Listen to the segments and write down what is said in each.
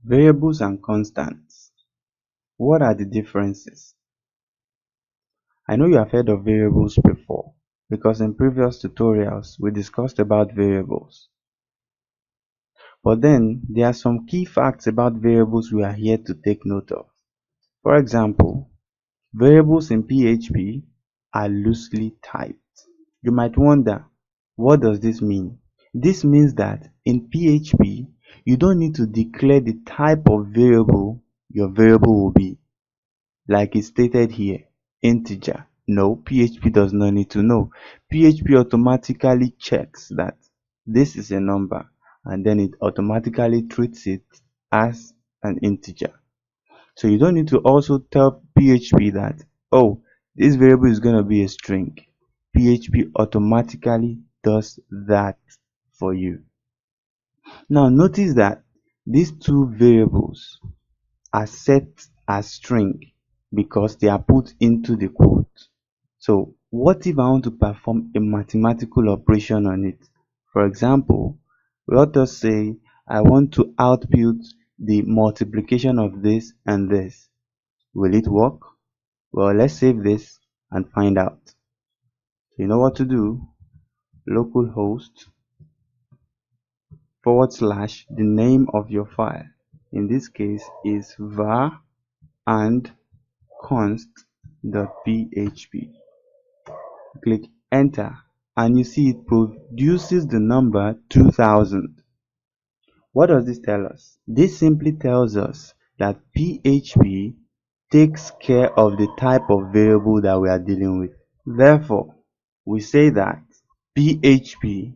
Variables and constants. What are the differences? I know you have heard of variables before because in previous tutorials we discussed about variables. But then there are some key facts about variables we are here to take note of. For example, variables in PHP are loosely typed. You might wonder, what does this mean? This means that in PHP, you don't need to declare the type of variable your variable will be. Like it's stated here, integer. No, PHP does not need to know. PHP automatically checks that this is a number and then it automatically treats it as an integer. So you don't need to also tell PHP that, oh, this variable is going to be a string. PHP automatically does that for you. Now notice that these two variables are set as string because they are put into the quote. So what if I want to perform a mathematical operation on it? For example, let us say I want to output the multiplication of this and this. Will it work? Well, let's save this and find out. You know what to do? Localhost / the name of your file. In this case is var and const.php. Click enter and you see it produces the number 2000. What does this tell us? This simply tells us that PHP takes care of the type of variable that we are dealing with. Therefore, we say that PHP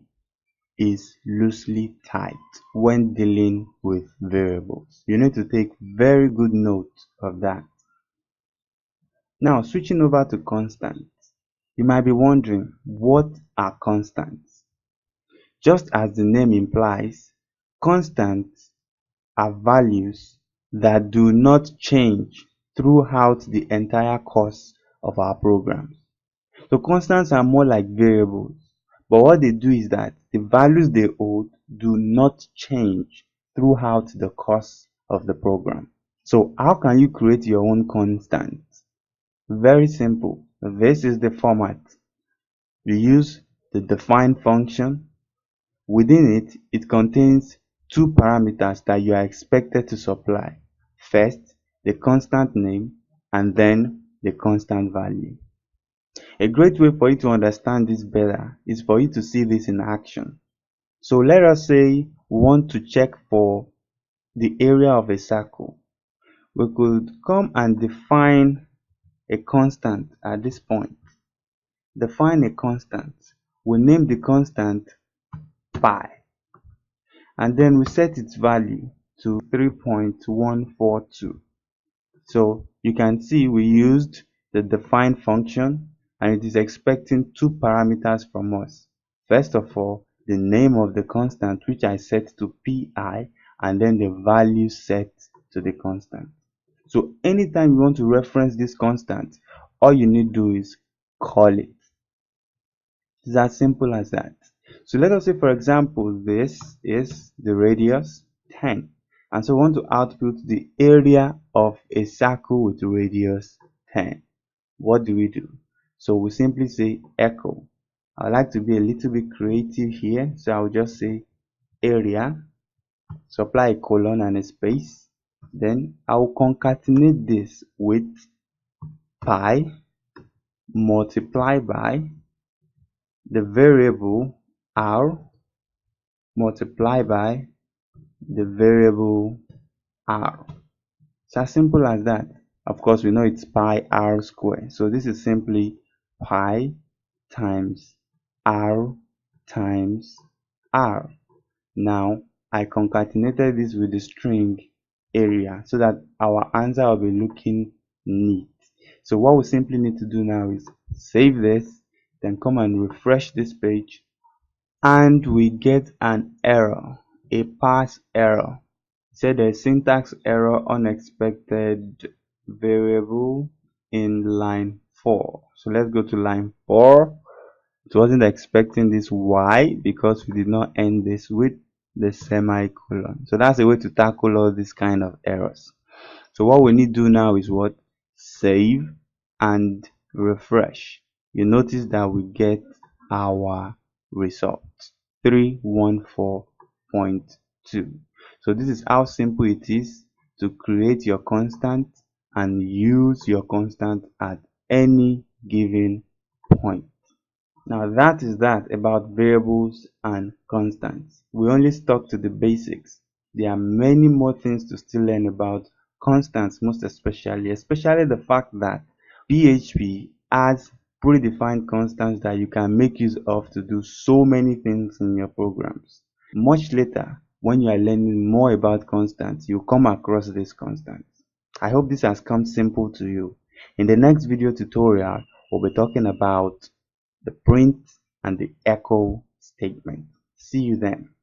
is loosely typed when dealing with variables. You need to take very good note of that. Now, switching over to constants. You might be wondering, what are constants? Just as the name implies, constants are values that do not change throughout the entire course of our programs. So constants are more like variables, but what they do is that the values they hold do not change throughout the course of the program. So how can you create your own constant? Very simple. This is the format. You use the define function. Within it, it contains two parameters that you are expected to supply. First, the constant name, and then the constant value. A great way for you to understand this better is for you to see this in action. So let us say we want to check for the area of a circle. We could come and define a constant at this point. Define a constant. We name the constant pi. And then we set its value to 3.142. So you can see we used the define function and it is expecting two parameters from us. First of all, the name of the constant which I set to pi and then the value set to the constant. So anytime you want to reference this constant, all you need to do is call it. It's as simple as that. So let us say, for example, this is the radius 10. And so we want to output the area of a circle with radius 10. What do? So we simply say echo. I like to be a little bit creative here. So I'll just say area, supply a colon and a space. Then I'll concatenate this with pi multiply by the variable r multiply by the variable r. It's as simple as that. Of course, we know it's pi r square. So this is simply pi times r times r. Now, I concatenated this with the string area so that our answer will be looking neat. So what we simply need to do now is save this, then come and refresh this page, and we get an error, a parse error. Said there's syntax error, unexpected variable in line 4. So let's go to line 4. It wasn't expecting this. Why? Because we did not end this with the semicolon. So that's a way to tackle all these kind of errors. So what we need to do now is what? Save and refresh. You notice that we get our result 314.2. So this is how simple it is to create your constant and use your constant at any given point. Now that is that about variables and constants. We only stuck to the basics. There are many more things to still learn about constants, most especially the fact that PHP has predefined constants that you can make use of to do so many things in your programs. Much later, when you are learning more about constants, you come across these constants. I hope this has come simple to you. In the next video tutorial, we'll be talking about the print and the echo statement. See you then.